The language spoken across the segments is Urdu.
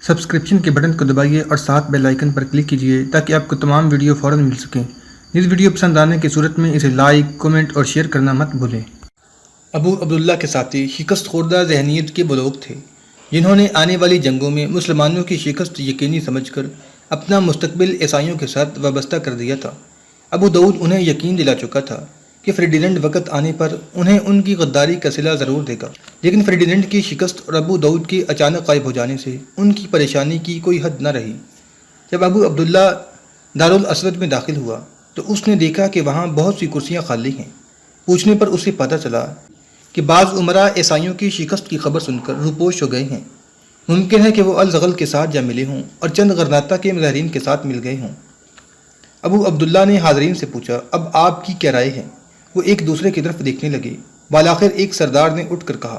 سبسکرپشن کے بٹن کو دبائیے اور ساتھ بیل آئیکن پر کلک کیجیے تاکہ آپ کو تمام ویڈیو فوراً مل سکیں۔ اس ویڈیو پسند آنے کی صورت میں اسے لائک، کمنٹ اور شیئر کرنا مت بھولیں۔ ابو عبداللہ کے ساتھی شکست خوردہ ذہنیت کے وہ لوگ تھے جنہوں نے آنے والی جنگوں میں مسلمانوں کی شکست یقینی سمجھ کر اپنا مستقبل عیسائیوں کے ساتھ وابستہ کر دیا تھا۔ ابو داؤد انہیں یقین دلا چکا تھا کہ فریڈیننڈ وقت آنے پر انہیں ان کی غداری کا صلہ ضرور دے گا، لیکن فریڈیننڈ کی شکست اور ابو داؤد کے اچانک غائب ہو جانے سے ان کی پریشانی کی کوئی حد نہ رہی۔ جب ابو عبداللہ دارالاسود میں داخل ہوا تو اس نے دیکھا کہ وہاں بہت سی کرسیاں خالی ہیں۔ پوچھنے پر اسے پتہ چلا کہ بعض عمراء عیسائیوں کی شکست کی خبر سن کر روپوش ہو گئے ہیں۔ ممکن ہے کہ وہ الزغل کے ساتھ جا ملے ہوں اور چند غرناطہ کے مظاہرین کے ساتھ مل گئے ہوں۔ ابو عبداللہ نے حاضرین سے پوچھا، اب آپ کی کیا رائے ہے؟ وہ ایک دوسرے کی طرف دیکھنے لگے۔ بالآخر ایک سردار نے اٹھ کر کہا،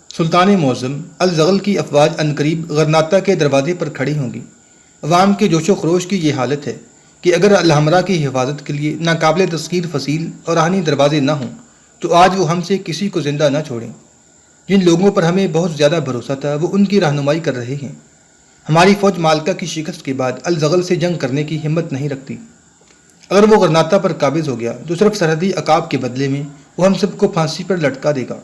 سلطان معظم، الزغل کی افواج عنقریب غرناطہ کے دروازے پر کھڑی ہوں گی۔ عوام کے جوش و خروش کی یہ حالت ہے کہ اگر الحمراء کی حفاظت کے لیے ناقابل تسخیر فصیل اور راہنی دروازے نہ ہوں تو آج وہ ہم سے کسی کو زندہ نہ چھوڑیں۔ جن لوگوں پر ہمیں بہت زیادہ بھروسہ تھا وہ ان کی رہنمائی کر رہے ہیں۔ ہماری فوج مالکہ کی شکست کے بعد الزغل سے جنگ کرنے کی ہمت نہیں رکھتی۔ اگر وہ غرناطہ پر قابض ہو گیا تو صرف سرحدی عقاب کے بدلے میں وہ ہم سب کو پھانسی پر لٹکا دے گا۔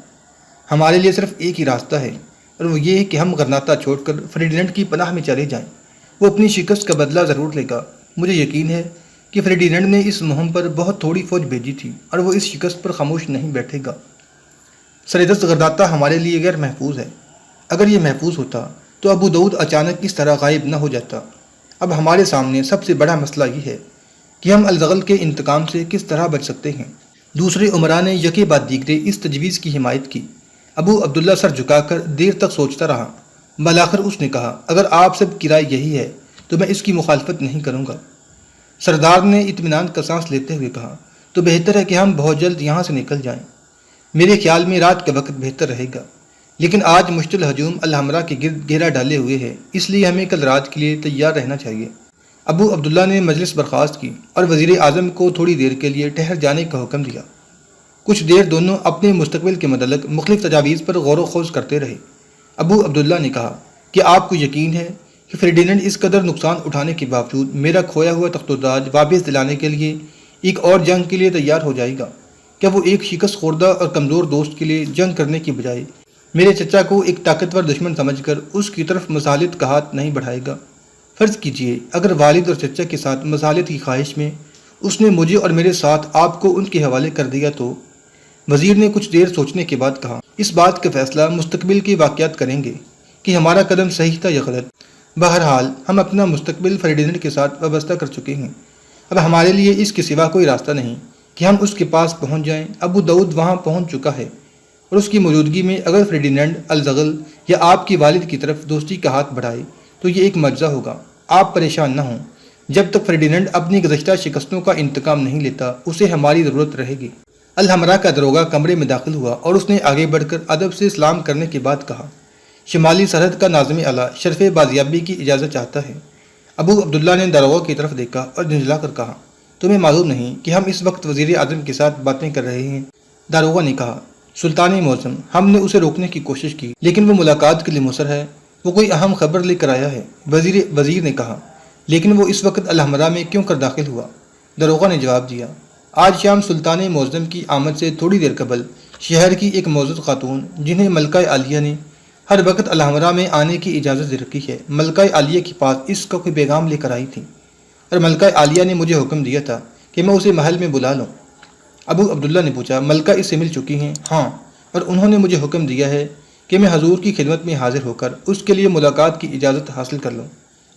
ہمارے لیے صرف ایک ہی راستہ ہے اور وہ یہ ہے کہ ہم غرناطہ چھوڑ کر فریڈیننڈ کی پناہ میں چلے جائیں۔ وہ اپنی شکست کا بدلہ ضرور لے گا۔ مجھے یقین ہے کہ فریڈیننڈ نے اس مہم پر بہت تھوڑی فوج بھیجی تھی اور وہ اس شکست پر خاموش نہیں بیٹھے گا۔ سرحدست غرناطہ ہمارے لیے غیر محفوظ ہے۔ اگر یہ محفوظ ہوتا تو ابو داؤد اچانک اس طرح غائب نہ ہو جاتا۔ اب ہمارے سامنے سب سے بڑا مسئلہ یہ ہے کہ ہم الزغل کے انتقام سے کس طرح بچ سکتے ہیں۔ دوسرے عمراء نے یکے بعد دیگرے اس تجویز کی حمایت کی۔ ابو عبداللہ سر جھکا کر دیر تک سوچتا رہا۔ بالآخر اس نے کہا، اگر آپ سب کی رائے یہی ہے تو میں اس کی مخالفت نہیں کروں گا۔ سردار نے اطمینان کا سانس لیتے ہوئے کہا، تو بہتر ہے کہ ہم بہت جلد یہاں سے نکل جائیں۔ میرے خیال میں رات کا وقت بہتر رہے گا، لیکن آج مشتعل ہجوم الحمراء کے گرد گھیرا ڈالے ہوئے ہے، اس لیے ہمیں کل رات کے لیے تیار رہنا چاہیے۔ ابو عبداللہ نے مجلس برخاست کی اور وزیر اعظم کو تھوڑی دیر کے لیے ٹھہر جانے کا حکم دیا۔ کچھ دیر دونوں اپنے مستقبل کے متعلق مختلف تجاویز پر غور و خوض کرتے رہے۔ ابو عبداللہ نے کہا کہ آپ کو یقین ہے کہ فریڈیننڈ اس قدر نقصان اٹھانے کے باوجود میرا کھویا ہوا تخت و تاج واپس دلانے کے لیے ایک اور جنگ کے لیے تیار ہو جائے گا؟ کیا وہ ایک شکست خوردہ اور کمزور دوست کے لیے جنگ کرنے کی بجائے میرے چچا کو ایک طاقتور دشمن سمجھ کر اس کی طرف مصالحت کا ہاتھ نہیں بڑھائے گا؟ فرض کیجئے اگر والد اور چچا کے ساتھ مصالحت کی خواہش میں اس نے مجھے اور میرے ساتھ آپ کو ان کے حوالے کر دیا تو؟ وزیر نے کچھ دیر سوچنے کے بعد کہا، اس بات کا فیصلہ مستقبل کے واقعات کریں گے کہ ہمارا قدم صحیح تھا یا غلط۔ بہرحال ہم اپنا مستقبل فریڈیننڈ کے ساتھ وابستہ کر چکے ہیں۔ اب ہمارے لیے اس کے سوا کوئی راستہ نہیں کہ ہم اس کے پاس پہنچ جائیں۔ ابو داؤد وہاں پہنچ چکا ہے اور اس کی موجودگی میں اگر فریڈیننڈ الزغل یا آپ کی والد کی طرف دوستی کا ہاتھ بڑھائے تو یہ ایک معجزہ ہوگا۔ آپ پریشان نہ ہوں، جب تک فریڈیننڈ اپنی گزشتہ شکستوں کا انتقام نہیں لیتا اسے ہماری ضرورت رہے گی۔ الحمراء کا داروغہ کمرے میں داخل ہوا اور اس نے آگے بڑھ کر ادب سے سلام کرنے کے بعد کہا، شمالی سرحد کا ناظم اعلیٰ شرف بازیابی کی اجازت چاہتا ہے۔ ابو عبداللہ نے داروغہ کی طرف دیکھا اور جھنجھلا کر کہا، تمہیں معلوم نہیں کہ ہم اس وقت وزیر اعظم کے ساتھ باتیں کر رہے ہیں؟ داروغہ نے کہا، سلطان معظم، ہم نے اسے روکنے کی کوشش کی لیکن وہ ملاقات کے لیے مصر ہے، وہ کوئی اہم خبر لے کر آیا ہے۔ وزیر نے کہا، لیکن وہ اس وقت الحمراء میں کیوں کر داخل ہوا؟ داروغہ نے جواب دیا، آج شام سلطان معظم کی آمد سے تھوڑی دیر قبل شہر کی ایک معزز خاتون جنہیں ملکہ عالیہ نے ہر وقت الحمراء میں آنے کی اجازت دے رکھی ہے، ملکہ عالیہ کے پاس اس کا کوئی پیغام لے کر آئی تھی اور ملکہ عالیہ نے مجھے حکم دیا تھا کہ میں اسے محل میں بلا لوں۔ ابو عبداللہ نے پوچھا، ملکہ اس سے مل چکی ہیں؟ ہاں، اور انہوں نے مجھے حکم دیا ہے کہ میں حضور کی خدمت میں حاضر ہو کر اس کے لیے ملاقات کی اجازت حاصل کر لوں۔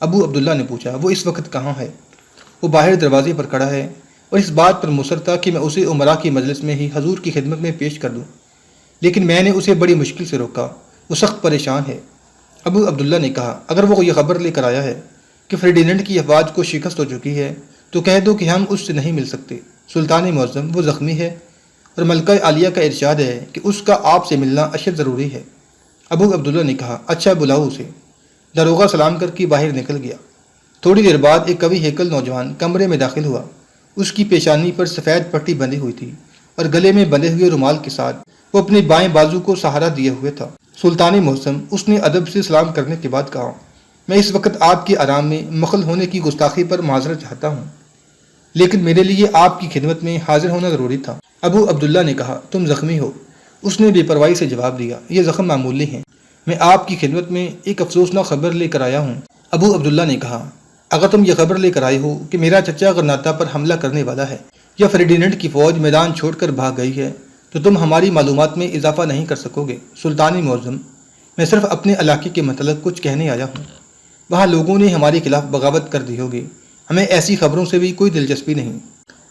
ابو عبداللہ نے پوچھا، وہ اس وقت کہاں ہے؟ وہ باہر دروازے پر کھڑا ہے اور اس بات پر مصر تھا کہ میں اسے عمراء کی مجلس میں ہی حضور کی خدمت میں پیش کر دوں، لیکن میں نے اسے بڑی مشکل سے روکا، وہ سخت پریشان ہے۔ ابو عبداللہ نے کہا، اگر وہ یہ خبر لے کر آیا ہے کہ فریڈیننڈ کی افواج کو شکست ہو چکی ہے تو کہہ دو کہ ہم اس سے نہیں مل سکتے۔ سلطان معظم، وہ زخمی ہے اور ملکہ عالیہ کا ارشاد ہے کہ اس کا آپ سے ملنا اشد ضروری ہے۔ ابو عبداللہ نے کہا، اچھا بلاؤ اسے۔ داروغہ سلام کر کے باہر نکل گیا۔ تھوڑی دیر بعد ایک قوی ہیکل نوجوان کمرے میں داخل ہوا۔ اس کی پیشانی پر سفید پٹی بندھی ہوئی تھی اور گلے میں بندھے ہوئے رومال کے ساتھ وہ اپنے بائیں بازو کو سہارا دیے ہوئے تھا۔ سلطان معظم، اس نے ادب سے سلام کرنے کے بعد کہا، میں اس وقت آپ کے آرام میں مخل ہونے کی گستاخی پر معذرت چاہتا ہوں، لیکن میرے لیے آپ کی خدمت میں حاضر ہونا ضروری تھا۔ ابو عبداللہ نے کہا، تم زخمی ہو؟ اس نے بے پرواہی سے جواب دیا، یہ زخم معمولی ہیں، میں آپ کی خدمت میں ایک افسوسناک خبر لے کر آیا ہوں۔ ابو عبداللہ نے کہا، اگر تم یہ خبر لے کر آئے ہو کہ میرا چچا غرناطہ پر حملہ کرنے والا ہے یا فریڈیننڈ کی فوج میدان چھوڑ کر بھاگ گئی ہے تو تم ہماری معلومات میں اضافہ نہیں کر سکو گے۔ سلطان معظم، میں صرف اپنے علاقے کے متعلق کچھ کہنے آیا ہوں۔ وہاں لوگوں نے ہمارے خلاف بغاوت کر دی ہوگی، ہمیں ایسی خبروں سے بھی کوئی دلچسپی نہیں۔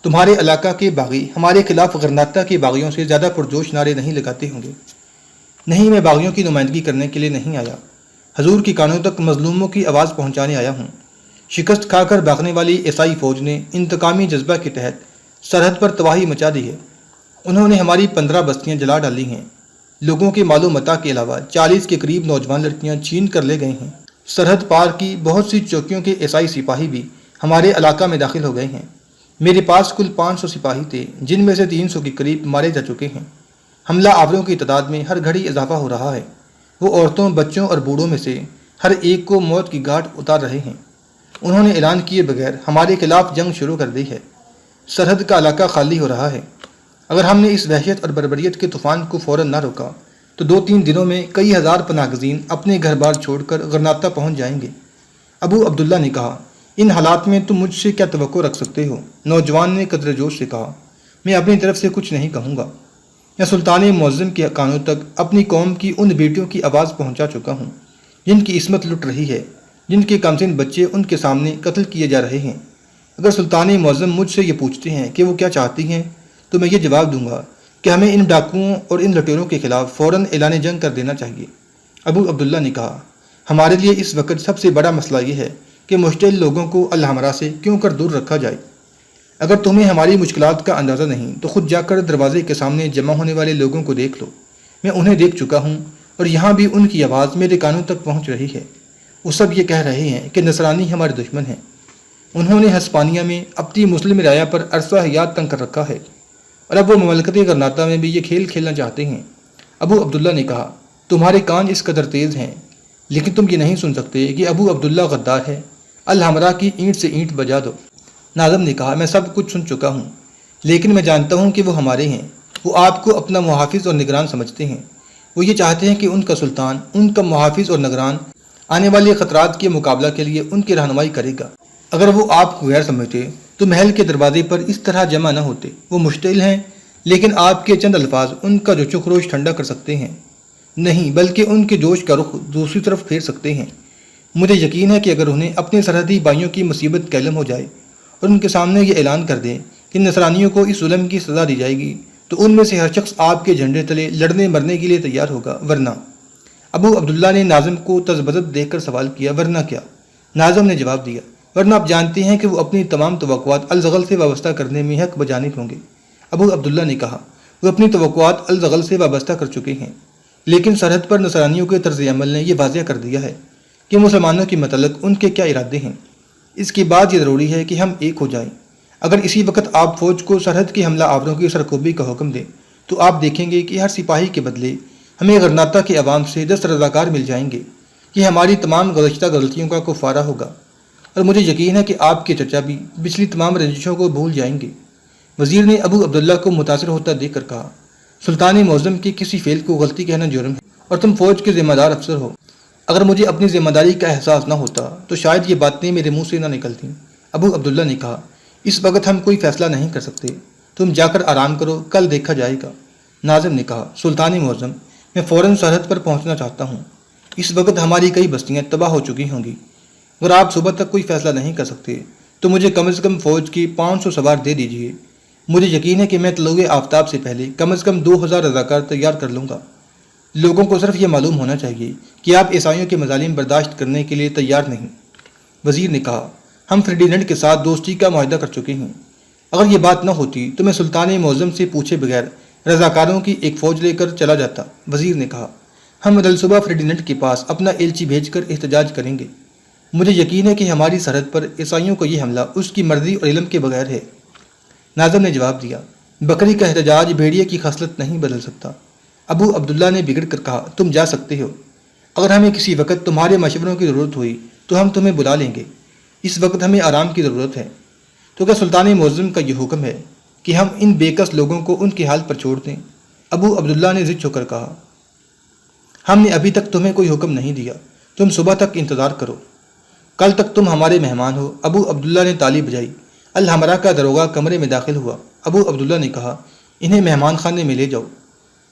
تمہارے علاقہ کے باغی ہمارے خلاف غرناطہ کے باغیوں سے زیادہ پرجوش نعرے نہیں لگاتے ہوں گے۔ نہیں، میں باغیوں کی نمائندگی کرنے کے لیے نہیں آیا، حضور کی کانوں تک مظلوموں کی آواز پہنچانے آیا ہوں۔ شکست کھا کر بھاگنے والی عیسائی فوج نے انتقامی جذبہ کے تحت سرحد پر تباہی مچا دی ہے۔ انہوں نے ہماری 15 بستیاں جلا ڈالی ہیں، لوگوں کے مال و متاع کے علاوہ 40 کے قریب نوجوان لڑکیاں چھین کر لے گئے ہیں۔ سرحد پار کی بہت سی چوکیوں کے عیسائی سپاہی بھی ہمارے علاقہ میں داخل ہو گئے ہیں۔ میرے پاس کل 500 سپاہی تھے، جن میں سے 300 کے قریب مارے جا چکے ہیں۔ حملہ آوروں کی تعداد میں ہر گھڑی اضافہ ہو رہا ہے، وہ عورتوں، بچوں اور بوڑھوں میں سے ہر ایک کو موت کی گھاٹ اتار رہے ہیں۔ انہوں نے اعلان کیے بغیر ہمارے خلاف جنگ شروع کر دی ہے۔ سرحد کا علاقہ خالی ہو رہا ہے۔ اگر ہم نے اس وحشت اور بربریت کے طوفان کو فوراً نہ روکا تو 2-3 دنوں میں کئی ہزار پناہ گزین اپنے گھر بار چھوڑ کر غرناطہ پہنچ جائیں گے۔ ابو عبداللہ نے کہا، ان حالات میں تم مجھ سے کیا توقع رکھ سکتے ہو؟ نوجوان نے قدر جوش سے کہا، میں اپنی طرف سے کچھ نہیں کہوں گا، میں سلطان معظم کے کانوں تک اپنی قوم کی ان بیٹیوں کی آواز پہنچا چکا ہوں جن کی عصمت لٹ رہی ہے، جن کے کمسن بچے ان کے سامنے قتل کیے جا رہے ہیں۔ اگر سلطان معظم مجھ سے یہ پوچھتے ہیں کہ وہ کیا چاہتی ہیں تو میں یہ جواب دوں گا کہ ہمیں ان ڈاکوؤں اور ان لٹیروں کے خلاف فوراً اعلان جنگ کر دینا چاہیے۔ ابو عبداللہ نے کہا، ہمارے لیے اس وقت سب سے بڑا مسئلہ یہ ہے کہ مشتعل لوگوں کو الحمرا سے کیوں کر دور رکھا جائے۔ اگر تمہیں ہماری مشکلات کا اندازہ نہیں تو خود جا کر دروازے کے سامنے جمع ہونے والے لوگوں کو دیکھ لو، میں انہیں دیکھ چکا ہوں اور یہاں بھی ان کی آواز میرے کانوں تک پہنچ رہی ہے۔ وہ سب یہ کہہ رہے ہیں کہ نصرانی ہمارے دشمن ہیں۔ انہوں نے ہسپانیہ میں اپنی مسلم رعایا پر عرصہ حیات تنگ کر رکھا ہے اور اب وہ مملکت غرناطہ میں بھی یہ کھیل کھیلنا چاہتے ہیں۔ ابو عبداللہ نے کہا، تمہارے کان اس قدر تیز ہیں لیکن تم یہ نہیں سن سکتے کہ ابو عبداللہ غدار ہے، الحمرا کی اینٹ سے اینٹ بجا دو۔ ناظم نے کہا، میں سب کچھ سن چکا ہوں، لیکن میں جانتا ہوں کہ وہ ہمارے ہیں، وہ آپ کو اپنا محافظ اور نگران سمجھتے ہیں، وہ یہ چاہتے ہیں کہ ان کا سلطان، ان کا محافظ اور نگران آنے والے خطرات کے مقابلہ کے لیے ان کی رہنمائی کرے گا۔ اگر وہ آپ کو غیر سمجھتے تو محل کے دروازے پر اس طرح جمع نہ ہوتے۔ وہ مشتعل ہیں لیکن آپ کے چند الفاظ ان کا جوش و خروش ٹھنڈا کر سکتے ہیں، نہیں بلکہ ان کے جوش کا رخ دوسری طرف پھیر سکتے ہیں۔ مجھے یقین ہے کہ اگر انہیں اپنے سرحدی بھائیوں کی مصیبت کیلم ہو جائے اور ان کے سامنے یہ اعلان کر دیں کہ نصرانیوں کو اس ظلم کی سزا دی جائے گی تو ان میں سے ہر شخص آپ کے جھنڈے تلے لڑنے مرنے کے لیے تیار ہوگا، ورنہ۔ ابو عبداللہ نے ناظم کو تذبذب دیکھ کر سوال کیا، ورنہ کیا؟ ناظم نے جواب دیا، ورنہ آپ جانتے ہیں کہ وہ اپنی تمام توقعات الزغل سے وابستہ کرنے میں حق بجانب ہوں گے۔ ابو عبداللہ نے کہا، وہ اپنی توقعات الزغل سے وابستہ کر چکے ہیں، لیکن سرحد پر نصرانیوں کے طرز عمل نے یہ واضح کر دیا ہے کہ مسلمانوں کے متعلق ان کے کیا ارادے ہیں۔ اس کے بعد یہ ضروری ہے کہ ہم ایک ہو جائیں۔ اگر اسی وقت آپ فوج کو سرحد کے حملہ آوروں کی سرکوبی کا حکم دیں تو آپ دیکھیں گے کہ ہر سپاہی کے بدلے ہمیں غرناطہ کے عوام سے 10 رضاکار مل جائیں گے۔ یہ ہماری تمام گزشتہ غلطیوں کا کفارہ ہوگا اور مجھے یقین ہے کہ آپ کے چچا بھی پچھلی تمام رنجشوں کو بھول جائیں گے۔ وزیر نے ابو عبداللہ کو متاثر ہوتا دیکھ کر کہا، سلطان معظم کے کسی فعل کو غلطی کہنا جرم ہے اور تم فوج کے ذمہ دار افسر ہو۔ اگر مجھے اپنی ذمہ داری کا احساس نہ ہوتا تو شاید یہ باتیں میرے منہ سے نہ نکلتیں۔ ابو عبداللہ نے کہا، اس وقت ہم کوئی فیصلہ نہیں کر سکتے، تم جا کر آرام کرو، کل دیکھا جائے گا۔ ناظم نے کہا، سلطان معظم، میں فوراً سرحد پر پہنچنا چاہتا ہوں، اس وقت ہماری کئی بستیاں تباہ ہو چکی ہوں گی۔ اگر آپ صبح تک کوئی فیصلہ نہیں کر سکتے تو مجھے کم از کم فوج کی 500 سوار دے دیجیے۔ مجھے یقین ہے کہ میں طلوع آفتاب سے پہلے کم از کم 2000 رضاکار تیار کر لوں گا۔ لوگوں کو صرف یہ معلوم ہونا چاہیے کہ آپ عیسائیوں کے مظالم برداشت کرنے کے لیے تیار نہیں۔ وزیر نے کہا، ہم فریڈیننڈ کے ساتھ دوستی کا معاہدہ کر چکے ہیں، اگر یہ بات نہ ہوتی تو میں سلطان معظم سے پوچھے بغیر رضاکاروں کی ایک فوج لے کر چلا جاتا۔ وزیر نے کہا، ہم صبح فریڈیننڈ کے پاس اپنا ایلچی بھیج کر احتجاج کریں گے۔ مجھے یقین ہے کہ ہماری سرحد پر عیسائیوں کو یہ حملہ اس کی مرضی اور علم کے بغیر ہے۔ ناظم نے جواب دیا، بکری کا احتجاج بھیڑیے کی خصلت نہیں بدل سکتا۔ ابو عبداللہ نے بگڑ کر کہا، تم جا سکتے ہو، اگر ہمیں کسی وقت تمہارے مشوروں کی ضرورت ہوئی تو ہم تمہیں بلا لیں گے، اس وقت ہمیں آرام کی ضرورت ہے۔ تو کیا سلطان معظم کا یہ حکم ہے کہ ہم ان بے کس لوگوں کو ان کی حال پر چھوڑ دیں؟ ابو عبداللہ نے ضد ہو کر کہا، ہم نے ابھی تک تمہیں کوئی حکم نہیں دیا، تم صبح تک انتظار کرو، کل تک تم ہمارے مہمان ہو۔ ابو عبداللہ نے تالی بجائی۔ الحمرا کا داروغہ کمرے میں داخل ہوا۔ ابو عبداللہ نے کہا، انہیں مہمان خانے میں لے جاؤ۔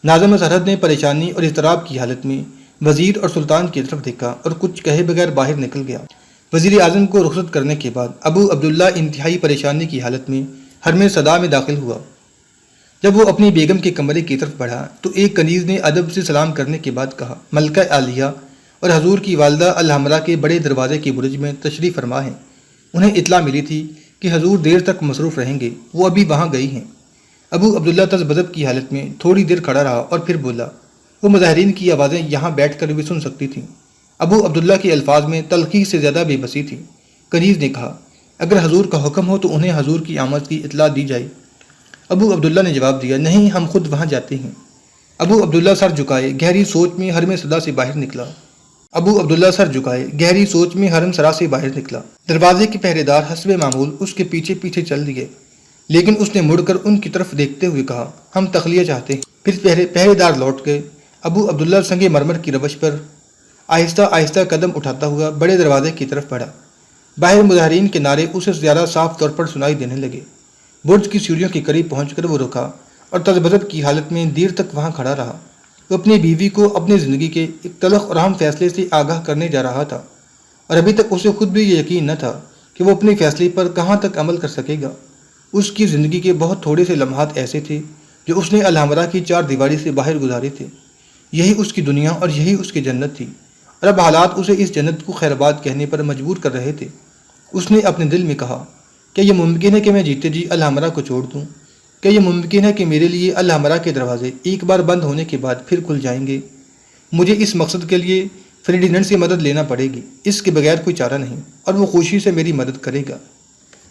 ناظم سرحد نے پریشانی اور اضطراب کی حالت میں وزیر اور سلطان کی طرف دیکھا اور کچھ کہے بغیر باہر نکل گیا۔ وزیر اعظم کو رخصت کرنے کے بعد ابو عبداللہ انتہائی پریشانی کی حالت میں حرم صدا میں داخل ہوا۔ جب وہ اپنی بیگم کے کمرے کی طرف بڑھا تو ایک کنیز نے ادب سے سلام کرنے کے بعد کہا، ملکہ عالیہ اور حضور کی والدہ الحمرا کے بڑے دروازے کے برج میں تشریف فرما ہیں۔ انہیں اطلاع ملی تھی کہ حضور دیر تک مصروف رہیں گے، وہ ابھی وہاں گئی ہیں۔ ابو عبداللہ تذبذب کی حالت میں تھوڑی دیر کھڑا رہا اور پھر بولا۔ وہ مظاہرین کی آوازیں یہاں بیٹھ کر بھی سن سکتی تھیں۔ ابو عبداللہ کے الفاظ میں تلخی سے زیادہ بے بسی تھی۔ کنیز نے کہا، اگر حضور کا حکم ہو تو انہیں حضور کی آمد کی اطلاع دی جائے۔ ابو عبداللہ نے جواب دیا، نہیں، ہم خود وہاں جاتے ہیں۔ ابو عبداللہ سر جھکائے گہری سوچ میں حرم صدا سے باہر نکلا۔ حرم سرا سے باہر نکلا۔ دروازے کے پہرے دار حسب معمول اس کے پیچھے پیچھے چل دیے، لیکن اس نے مڑ کر ان کی طرف دیکھتے ہوئے کہا، ہم تخلیہ چاہتے ہیں۔ پھر پہرے دار لوٹ گئے۔ ابو عبداللہ سنگ مرمر کی روش پر آہستہ آہستہ قدم اٹھاتا ہوا بڑے دروازے کی طرف بڑھا۔ باہر مظاہرین کے نعرے اسے زیادہ صاف طور پر سنائی دینے لگے۔ برج کی سیڑھیوں کے قریب پہنچ کر وہ رکا اور تذبذب کی حالت میں دیر تک وہاں کھڑا رہا۔ وہ اپنی بیوی کو اپنی زندگی کے ایک تلخ اور اہم فیصلے سے آگاہ کرنے جا رہا تھا، اور ابھی تک اسے خود بھی یہ یقین نہ تھا کہ وہ اپنے فیصلے پر کہاں تک عمل کر سکے گا۔ اس کی زندگی کے بہت تھوڑے سے لمحات ایسے تھے جو اس نے الحمرا کی چار دیواری سے باہر گزارے تھے۔ یہی اس کی دنیا اور یہی اس کی جنت تھی، اور اب حالات اسے اس جنت کو خیرآباد کہنے پر مجبور کر رہے تھے۔ اس نے اپنے دل میں کہا، کیا یہ ممکن ہے کہ میں جیتے جی الحمرا کو چھوڑ دوں؟ کیا یہ ممکن ہے کہ میرے لیے الحمرا کے دروازے ایک بار بند ہونے کے بعد پھر کھل جائیں گے؟ مجھے اس مقصد کے لیے فریڈیننڈ سے مدد لینا پڑے گی، اس کے بغیر کوئی چارہ نہیں، اور وہ خوشی سے میری مدد کرے گا۔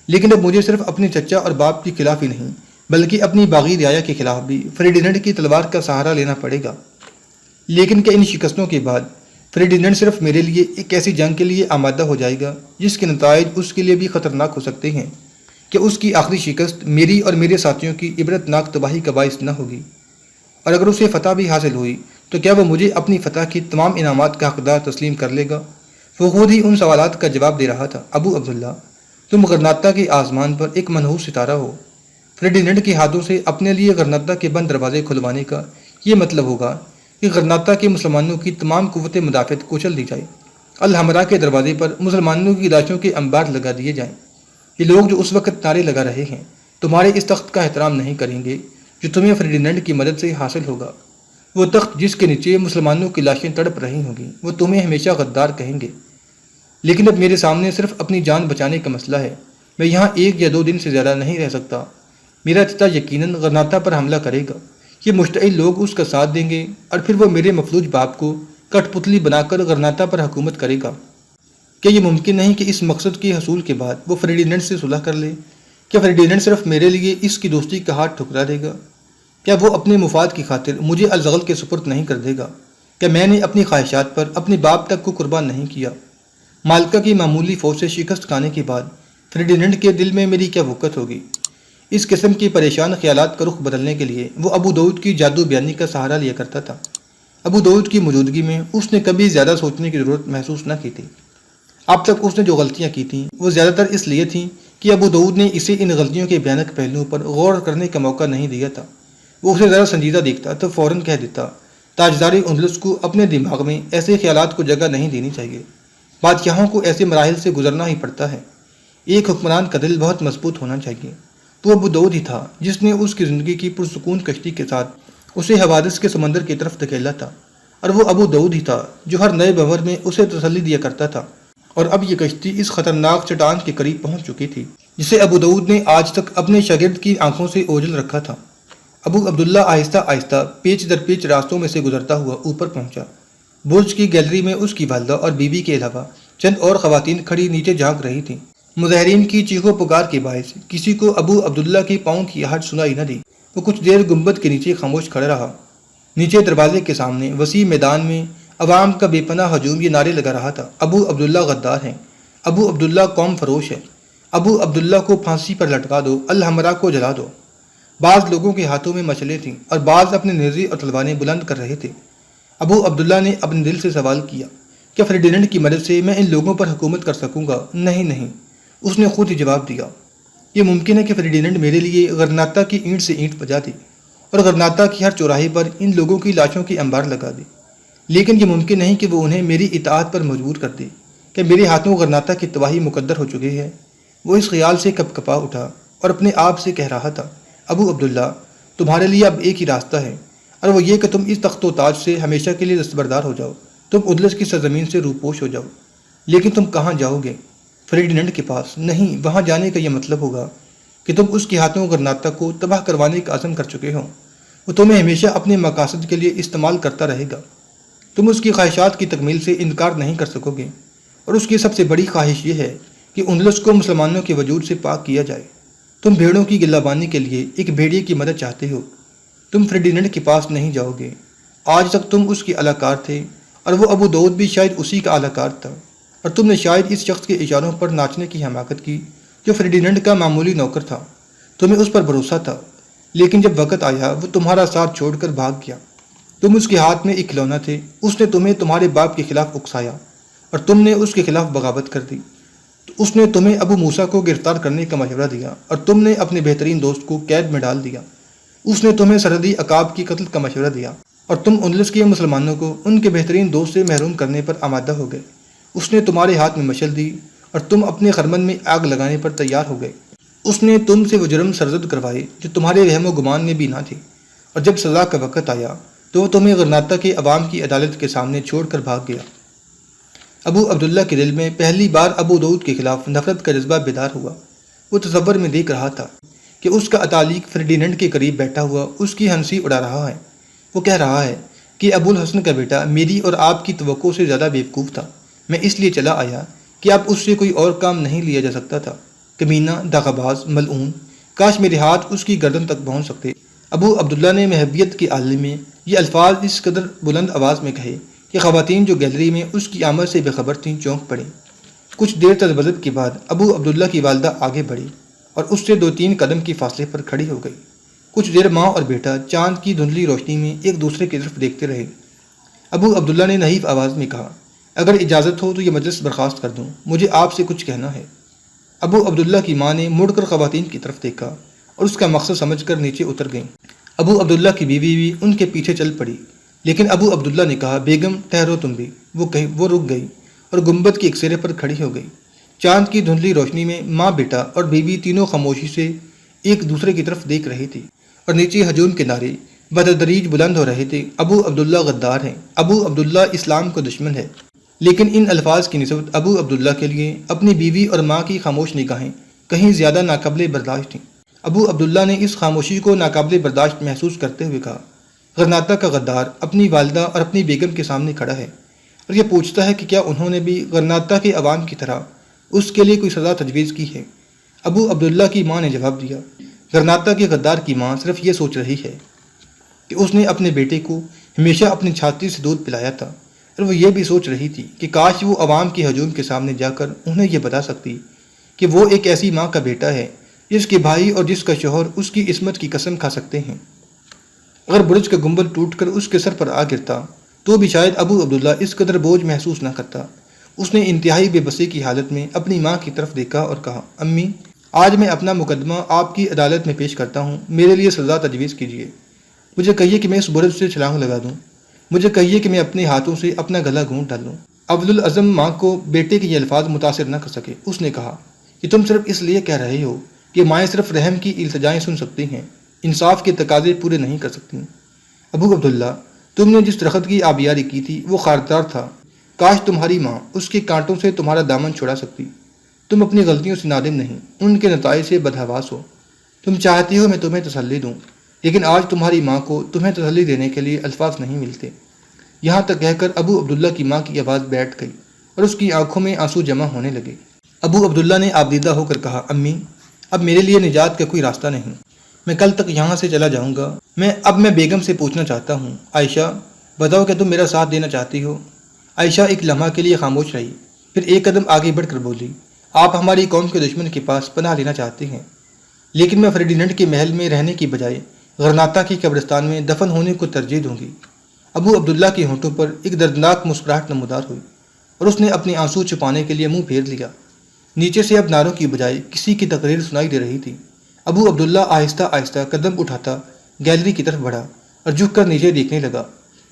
لیکن اب مجھے صرف اپنے چچا اور باپ کے خلاف ہی نہیں بلکہ اپنی باغی رعایا کے خلاف بھی فریڈیننڈ کی تلوار کا سہارا لینا پڑے گا۔ لیکن کیا ان شکستوں کے بعد فریڈیننڈ صرف میرے لیے ایک ایسی جنگ کے لیے آمادہ ہو جائے گا جس کے نتائج اس کے لیے بھی خطرناک ہو سکتے ہیں؟ کہ اس کی آخری شکست میری اور میرے ساتھیوں کی عبرتناک تباہی کا باعث نہ ہوگی؟ اور اگر اسے فتح بھی حاصل ہوئی تو کیا وہ مجھے اپنی فتح کی تمام انعامات کا حقدار تسلیم کر لے گا؟ وہ خود ہی ان سوالات کا جواب دے رہا تھا۔ ابو عبداللہ، تم غرناطہ کے آسمان پر ایک منحوس ستارہ ہو۔ فریڈیننڈ کے ہاتھوں سے اپنے لیے غرناطہ کے بند دروازے کھلوانے کا یہ مطلب ہوگا کہ غرناطہ کے مسلمانوں کی تمام قوت مدافعت کچل دی جائے، الحمرا کے دروازے پر مسلمانوں کی لاشوں کے انبار لگا دیے جائیں۔ یہ لوگ جو اس وقت نعرے لگا رہے ہیں تمہارے اس تخت کا احترام نہیں کریں گے جو تمہیں فریڈیننڈ کی مدد سے حاصل ہوگا۔ وہ تخت جس کے نیچے مسلمانوں کی لاشیں تڑپ رہی ہوں گی، وہ تمہیں ہمیشہ غدار کہیں گے۔ لیکن اب میرے سامنے صرف اپنی جان بچانے کا مسئلہ ہے۔ میں یہاں 1 یا 2 دن سے زیادہ نہیں رہ سکتا۔ میرا چچا یقیناً غرناطہ پر حملہ کرے گا، یہ مشتعل لوگ اس کا ساتھ دیں گے، اور پھر وہ میرے مفلوج باپ کو کٹ پتلی بنا کر غرناطہ پر حکومت کرے گا۔ کیا یہ ممکن نہیں کہ اس مقصد کے حصول کے بعد وہ فریڈیننڈ سے صلح کر لے؟ کیا فریڈیننڈ صرف میرے لیے اس کی دوستی کا ہاتھ ٹھکرا دے گا؟ کیا وہ اپنے مفاد کی خاطر مجھے الزغل کے سپرد نہیں کر دے گا؟ کیا میں نے اپنی خواہشات پر اپنے باپ تک کو قربان نہیں کیا؟ مالکہ کی معمولی فوج سے شکست کھانے کے بعد فریڈیننڈ کے دل میں میری کیا وقت ہوگی؟ اس قسم کے پریشان خیالات کا رخ بدلنے کے لیے وہ ابو داؤد کی جادو بیانی کا سہارا لیا کرتا تھا۔ ابو داؤد کی موجودگی میں اس نے کبھی زیادہ سوچنے کی ضرورت محسوس نہ کی تھی۔ اب تک اس نے جو غلطیاں کی تھیں وہ زیادہ تر اس لیے تھیں کہ ابو داؤد نے اسے ان غلطیوں کے بھیانک پہلوؤں پر غور کرنے کا موقع نہیں دیا تھا۔ وہ اسے ذرا سنجیدہ دیکھتا تو فوراً کہہ دیتا، تاجدار اندلس کو اپنے دماغ میں ایسے خیالات کو جگہ نہیں دینی چاہیے، بادشاہوں کو ایسے مراحل سے گزرنا ہی پڑتا ہے، ایک حکمران کا دل بہت مضبوط ہونا چاہیے۔ وہ ابو داؤد ہی تھا جس نے اس کی زندگی کی پرسکون کشتی کے ساتھ اسے حوادث کے سمندر کی طرف دھکیلا تھا، اور وہ ابو داؤد ہی تھا جو ہر نئے بھنور میں اسے تسلی دیا کرتا تھا۔ اور اب یہ کشتی اس خطرناک چٹان کے قریب پہنچ چکی تھی جسے ابو داؤد نے آج تک اپنے شاگرد کی آنکھوں سے اوجھل رکھا تھا۔ ابو عبداللہ آہستہ آہستہ پیچ در پیچ راستوں میں سے گزرتا ہوا اوپر پہنچا۔ برج کی گیلری میں اس کی والدہ اور بیوی کے علاوہ چند اور خواتین کھڑی نیچے جھانک رہی تھیں۔ مظاہرین کی چیخو پکار کے باعث کسی کو ابو عبداللہ کی پاؤں کی آہٹ سنائی نہ دی۔ وہ کچھ دیر گنبد کے نیچے خاموش کھڑا رہا۔ نیچے دروازے کے سامنے وسیع میدان میں عوام کا بے پناہ ہجوم یہ نعرے لگا رہا تھا، ابو عبداللہ غدار ہیں، ابو عبداللہ قوم فروش ہے، ابو عبداللہ کو پھانسی پر لٹکا دو، الحمرا کو جلا دو۔ بعض لوگوں کے ہاتھوں میں مشعلیں تھیں اور بعض اپنے نیزے اور تلواریں بلند کر رہے تھے۔ ابو عبداللہ نے اپنے دل سے سوال کیا، کیا فردیننڈ کی مدد سے میں ان لوگوں پر حکومت کر سکوں گا؟ نہیں نہیں، اس نے خود ہی جواب دیا، یہ ممکن ہے کہ فردیننڈ میرے لیے غرناطہ کی اینٹ سے اینٹ بجا دے اور غرناطہ کی ہر چوراہے پر ان لوگوں کی لاشوں کی انبار لگا دے، لیکن یہ ممکن نہیں کہ وہ انہیں میری اطاعت پر مجبور کر دے کہ میرے ہاتھوں غرناطہ کی تباہی مقدر ہو چکی ہے۔ وہ اس خیال سے کپ کپا اٹھا اور اپنے آپ سے کہہ رہا تھا، ابو عبداللہ، تمہارے لیے اب ایک ہی راستہ ہے، اور وہ یہ کہ تم اس تخت و تاج سے ہمیشہ کے لیے دستبردار ہو جاؤ، تم اندلس کی سرزمین سے روپوش ہو جاؤ۔ لیکن تم کہاں جاؤ گے؟ فردیننڈ کے پاس؟ نہیں، وہاں جانے کا یہ مطلب ہوگا کہ تم اس کے ہاتھوں غرناطہ کو تباہ کروانے کا عزم کر چکے ہو۔ وہ تمہیں ہمیشہ اپنے مقاصد کے لیے استعمال کرتا رہے گا، تم اس کی خواہشات کی تکمیل سے انکار نہیں کر سکو گے، اور اس کی سب سے بڑی خواہش یہ ہے کہ اندلس کو مسلمانوں کے وجود سے پاک کیا جائے۔ تم بھیڑوں کی گلہ بانی کے لیے ایک بھیڑیے کی مدد چاہتے ہو، تم فردیننڈ کے پاس نہیں جاؤ گے۔ آج تک تم اس کے اعلی کار تھے، اور وہ ابو داؤد بھی شاید اسی کا اعلی کار تھا، اور تم نے شاید اس شخص کے اشاروں پر ناچنے کی حماقت کی جو فردیننڈ کا معمولی نوکر تھا۔ تمہیں اس پر بھروسہ تھا، لیکن جب وقت آیا وہ تمہارا ساتھ چھوڑ کر بھاگ گیا۔ تم اس کے ہاتھ میں ایک کھلونا تھے، اس نے تمہیں تمہارے باپ کے خلاف اکسایا اور تم نے اس کے خلاف بغاوت کر دی۔ تو اس نے تمہیں ابو موسیٰ کو گرفتار کرنے کا مشورہ دیا اور تم نے اپنے بہترین دوست کو قید میں ڈال دیا۔ اس نے تمہیں سرحدی عقاب کی قتل کا مشورہ دیا اور تم اندلس کے مسلمانوں کو ان کے بہترین دوست سے محروم کرنے پر آمادہ ہو گئے۔ اس نے تمہارے ہاتھ میں مشعل دی اور تم اپنے خرمن میں آگ لگانے پر تیار ہو گئے۔ اس نے تم سے وہ جرم سرزد کروائے جو تمہارے وہم و گمان میں بھی نہ تھے، اور جب سزا کا وقت آیا تو وہ تمہیں غرناطہ کے عوام کی عدالت کے سامنے چھوڑ کر بھاگ گیا۔ ابو عبداللہ کے دل میں پہلی بار ابو داؤد کے خلاف نفرت کا جذبہ بیدار ہوا۔ وہ تصور میں دیکھ رہا تھا کہ اس کا اتالیق فردیننڈ کے قریب بیٹھا ہوا اس کی ہنسی اڑا رہا ہے۔ وہ کہہ رہا ہے کہ ابو الحسن کا بیٹا میری اور آپ کی توقع سے زیادہ بیوقوف تھا، میں اس لیے چلا آیا کہ اب اس سے کوئی اور کام نہیں لیا جا سکتا تھا۔ کمینہ، دغا باز، ملعون، کاش میرے ہاتھ اس کی گردن تک پہنچ سکتے۔ ابو عبداللہ نے محبیت کے عالم میں یہ الفاظ اس قدر بلند آواز میں کہے کہ خواتین جو گیلری میں اس کی آمد سے بے خبر تھیں چونک پڑیں۔ کچھ دیر تذبذب کے بعد ابو عبداللہ کی والدہ آگے بڑھی اور اس سے 2-3 قدم کے فاصلے پر کھڑی ہو گئی۔ کچھ دیر ماں اور بیٹا چاند کی دھندلی روشنی میں ایک دوسرے کی طرف دیکھتے رہے۔ ابو عبداللہ نے نحیف آواز میں کہا، اگر اجازت ہو تو یہ مجلس برخاست کر دوں، مجھے آپ سے کچھ کہنا ہے۔ ابو عبداللہ کی ماں نے مڑ کر خواتین کی طرف دیکھا اور اس کا مقصد سمجھ کر نیچے اتر گئیں۔ ابو عبداللہ کی بیوی بھی ان کے پیچھے چل پڑی، لیکن ابو عبداللہ نے کہا، بیگم ٹھہرو تم بھی۔ وہ رک گئی اور گنبد کے ایک سرے پر کھڑی ہو گئی۔ چاند کی دھندلی روشنی میں ماں، بیٹا اور بیوی تینوں خاموشی سے ایک دوسرے کی طرف دیکھ رہی تھی، اور نیچے ہجوم کے نعرے بتدریج بلند ہو رہے تھے، ابو عبداللہ غدار ہیں، ابو عبداللہ اسلام کا دشمن ہے۔ لیکن ان الفاظ کی نسبت ابو عبداللہ کے لیے اپنی بیوی اور ماں کی خاموش نگاہیں کہیں زیادہ ناقابل برداشت تھیں۔ ابو عبداللہ نے اس خاموشی کو ناقابل برداشت محسوس کرتے ہوئے کہا، غرناطہ کا غدار اپنی والدہ اور اپنی بیگم کے سامنے کھڑا ہے اور یہ پوچھتا ہے کہ کیا انہوں نے بھی غرناطہ کے عوام کی طرح اس کے لیے کوئی سزا تجویز کی ہے۔ ابو عبداللہ کی ماں نے جواب دیا، غرناطہ کے غدار کی ماں صرف یہ سوچ رہی ہے کہ اس نے اپنے بیٹے کو ہمیشہ اپنی چھاتی سے دودھ پلایا تھا، اور وہ یہ بھی سوچ رہی تھی کہ کاش وہ عوام کے ہجوم کے سامنے جا کر انہیں یہ بتا سکتی کہ وہ ایک ایسی ماں کا بیٹا ہے جس کے بھائی اور جس کا شوہر اس کی عصمت کی قسم کھا سکتے ہیں۔ اگر برج کا گنبد ٹوٹ کر اس کے سر پر آ گرتا تو بھی شاید ابو عبداللہ اس قدر بوجھ محسوس نہ کرتا۔ اس نے انتہائی بے بسی کی حالت میں اپنی ماں کی طرف دیکھا اور کہا، امی، آج میں اپنا مقدمہ آپ کی عدالت میں پیش کرتا ہوں، میرے لیے سزا تجویز کیجیے۔ مجھے کہیے کہ میں اس برج سے چھلانگ لگا دوں، مجھے کہیے کہ میں اپنے ہاتھوں سے اپنا گلا گھونٹ ڈال لوں۔ عبدالعظم ماں کو بیٹے کے یہ الفاظ متاثر نہ کر سکے۔ اس نے کہا کہ تم صرف اس لیے کہہ رہے ہو کہ مائیں صرف رحم کی التجائیں سن سکتی ہیں، انصاف کے تقاضے پورے نہیں کر سکتی۔ ابو عبداللہ، تم نے جس درخت کی آبیاری کی تھی وہ خاردار تھا، کاش تمہاری ماں اس کے کانٹوں سے تمہارا دامن چھڑا سکتی۔ تم اپنی غلطیوں سے نادم نہیں، ان کے نتائج سے بدحواس ہو۔ تم چاہتی ہو میں تمہیں تسلی دوں، لیکن آج تمہاری ماں کو تمہیں تسلی دینے کے لیے الفاظ نہیں ملتے۔ یہاں تک کہہ کر ابو عبداللہ کی ماں کی آواز بیٹھ گئی اور اس کی آنکھوں میں آنسو جمع ہونے لگے۔ ابو عبداللہ نے آبدیدہ ہو کر کہا، امی، اب میرے لیے نجات کا کوئی راستہ نہیں، میں کل تک یہاں سے چلا جاؤں گا۔ میں بیگم سے پوچھنا چاہتا ہوں، عائشہ، بتاؤ کہ تم میرا ساتھ دینا چاہتی ہو؟ عائشہ ایک لمحہ کے لیے خاموش رہی، پھر ایک قدم آگے بڑھ کر بولی، آپ ہماری قوم کے دشمن کے پاس پناہ لینا چاہتے ہیں، لیکن میں فریڈیننڈ کے محل میں رہنے کی بجائے غرناطہ کی قبرستان میں دفن ہونے کو ترجیح دوں گی۔ ابو عبداللہ کے ہونٹوں پر ایک دردناک مسکراہٹ نمودار ہوئی اور اس نے اپنے آنسو چھپانے کے لیے منہ پھیر لیا۔ نیچے سے اب نعروں کی بجائے کسی کی تقریر سنائی دے رہی تھی۔ ابو عبداللہ آہستہ آہستہ قدم اٹھاتا گیلری کی طرف بڑھا اور جھک کر نیچے دیکھنے لگا۔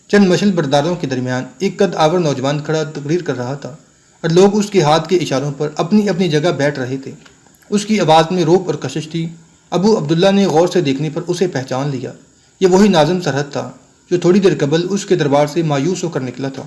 چند مشل برداروں کے درمیان ایک قد آور نوجوان کھڑا تقریر کر رہا تھا اور لوگ اس کے ہاتھ کے اشاروں پر اپنی اپنی جگہ بیٹھ رہے تھے۔ اس کی آواز میں روب اور کشش تھی۔ ابو عبداللہ نے غور سے دیکھنے پر اسے پہچان لیا۔ یہ وہی ناظم سرحد تھا جو تھوڑی دیر قبل اس کے دربار سے مایوس ہو کر نکلا تھا۔